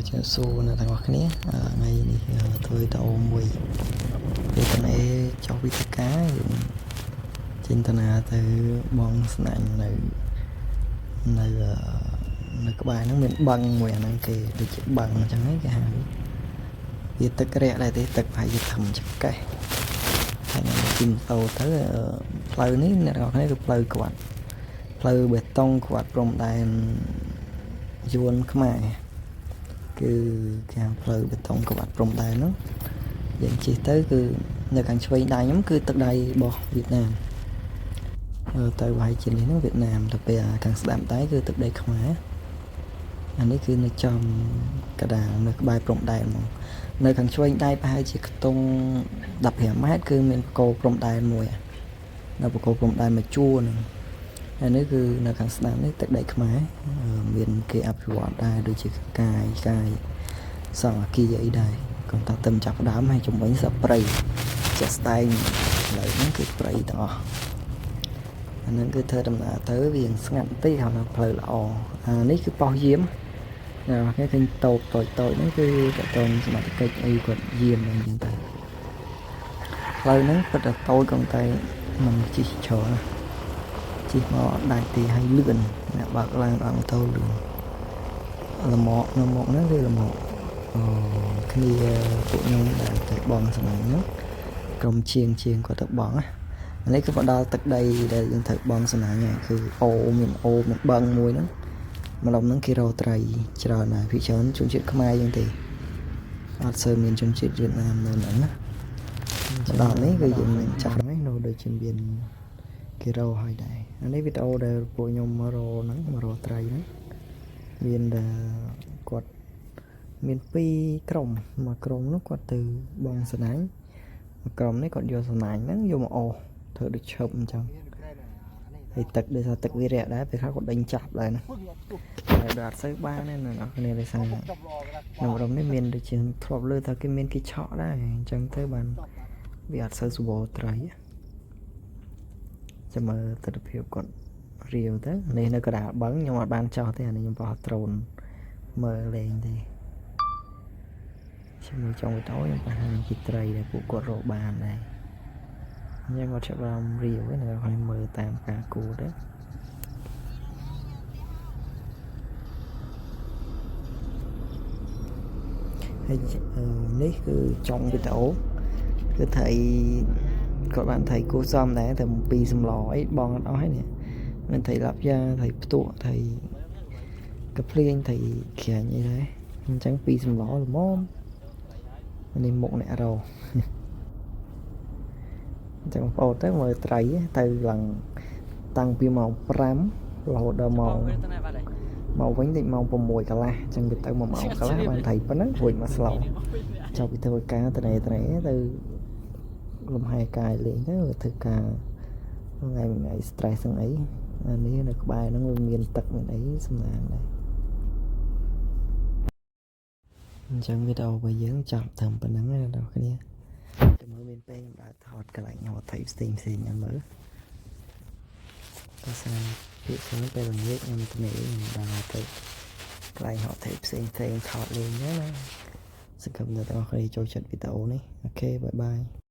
ជំរាបសួរអ្នកទាំងអស់គ្នាថ្ងៃនេះធ្វើវីដេអូមួយពេលតនេះចុះវិទ្យាការយើងចិន្តានាទៅបងស្នាញ់នៅក្បែរហ្នឹងមានបឹងមួយអាហ្នឹងគេដូចជាបឹងអញ្ចឹងគេហៅវាទឹករយៈដែរទេទឹកប្រហែលជាធំចកេះហើយខ្ញុំជិះម៉ូតូទៅផ្លូវនេះអ្នកទាំងអស់គ្នាគឺផ្លូវគាត់ផ្លូវបេតុងគាត់ព្រំដែនយួនខ្មែរគឺគេហៅផ្លូវបេតុងក្បាត់ព្រំដែនហ្នឹងយើងជិះទៅគឺនៅខាងឆ្វេងដៃខ្ញុំគឺទឹកដៃរបស់វៀតណាមទៅវាយជានេះហ្នឹងវៀតណាមទៅពេលខាងស្ដាំដៃគឺទឹកដីខ្មែរអានេះគឺនៅចំកដាលនៅក្បែរព្រំដែនហ្មងនៅខាងឆ្វេងដៃប្រហែលជាខ្ទង់15 ម៉ែត្រគឺមានបកគោព្រំដែនមួយនៅបកគោព្រំដែនមួយជួរហ្នឹងហើយនេះគឺនៅខាងស្ដាំនេះទឹកដីខ្មែរមានគេអភិវឌ្ឍដែរដូចជាកាយសង្ឃាគីអីដែរគាត់ថាទៅចាប់ដើមហើយជំនាញសព្រៃជាក់ស្ដែងឥឡូវហ្នឹងគឺព្រៃទាំងអស់អាហ្នឹងគឺធ្វើដំណើរទៅវាស្ងាត់បន្តិចហើយផ្លូវល្អអានេះគឺប៉ោះយាមគេឃើញតូចហ្នឹងគឺគាត់តងសមត្ថកិច្ចអីគាត់យាមអីចឹងទៅផ្លូវហ្នឹងពិតតែតូចក៏តែមិនជិះច្រើនណាជិះមកដាច់ទីឲ្យលឿនអ្នកបើកឡើងដល់ម៉ូតូលឿនលំមកនៅមកហ្នឹងគឺលំមកគ្នាពួកខ្ញុំដែលទៅបងស្នាញ់ហ្នឹងក្រុមជាងគាត់ទៅបងណាអានេះគឺមកដល់ទឹកដីដែលយើងត្រូវបងស្នាញ់ហ្នឹងគឺមានបឹងមួយហ្នឹងម្ល៉េះហ្នឹងគេរកត្រីច្រើនណាស់ពីច្រើនជនជាតិខ្មែរយើងទេអត់សូវមានជនជាតិវៀតណាមនៅហ្នឹងណាដល់នេះគឺយើងចាប់ហ្នឹងនៅដូចជាមានគេរកឲ្យដែរអានេះវីដេអូដែលពួកខ្ញុំមករកហ្នឹងមករកត្រីហ្នឹងមានតែគាត់មាន2ក្រុមមួយក្រុមនោះគាត់ទៅបងស្នាញ់មួយក្រុមនេះគាត់យកស្នាញ់ហ្នឹងយកមកអូសធ្វើដូចឈឹបអញ្ចឹងហើយទឹកដោយសារទឹកវារាក់ដែរពេលខ្លះគាត់ដេញចាប់ដែរណាហើយដល់អត់សូវបានទេអ្នកនរគ្នាដោយសារនៅក្រុមនេះមានដូចជាធ្លាប់លើថាគេមានគេឆក់ដែរអញ្ចឹងទៅបានវាអត់សូវស្វល់ត្រីចាំមើលទស្សនភាពគាត់រាវទៅនេះនៅកណ្ដាលបឹងខ្ញុំអត់បានចោះទេអានេះខ្ញុំបោះដ្រូនមើលលេងទេជាមួយចុងវីដេអូខ្ញុំបង្ហាញពីត្រីដែលពួកគាត់រកបានដែរខ្ញុំអត់ចាប់បានរាវទេនៅឲ្យមើលតាមការគូទៅហើយនេះគឺចុងវីដេអូគឺថៃគាត់បានថៃគូសំដែរតែ2សម្លអីបងអត់អស់ហើយនេះមានថៃឡាប់យ៉ាថៃផ្ទក់ថៃកាភ្លៀងថៃក្រាញ់អីដែរអញ្ចឹង2សម្លល្មមនេះមុខអ្នករោអញ្ចឹងបងប្អូនទៅមើលត្រីទៅឡើងតាំងពីម៉ោង5រហូតដល់ម៉ោងវិញតិចម៉ោង6កន្លះអញ្ចឹងទៅ1 ម៉ោងកន្លះបានត្រីប៉ុណ្ណឹងរួចមកស្លោចាប់ពីធ្វើការទៅទៅលំហែកាយលេងទៅធ្វើការថ្ងៃ stress ហ្នឹងអីអានេះនៅក្បែរហ្នឹងវាមានទឹកមានអីសំណាងដែរអញ្ចឹងវីដេអូរបស់យើងចាប់ត្រឹមប៉ុណ្្នឹងណាបងប្អូនចាំមើលមានពេលខ្ញុំដើរថតកន្លែងហត់ថៃផ្សេងខ្ញុំមើលតែស្អាតពីច្រើនពេលល្ងាចខ្ញុំទៅដើរទៅកន្លែងហត់ថៃផ្សេងថតលេងណាសង្ឃឹមថាបងប្អូនចូលចិត្តវីដេអូនេះអូខេបាយបាយ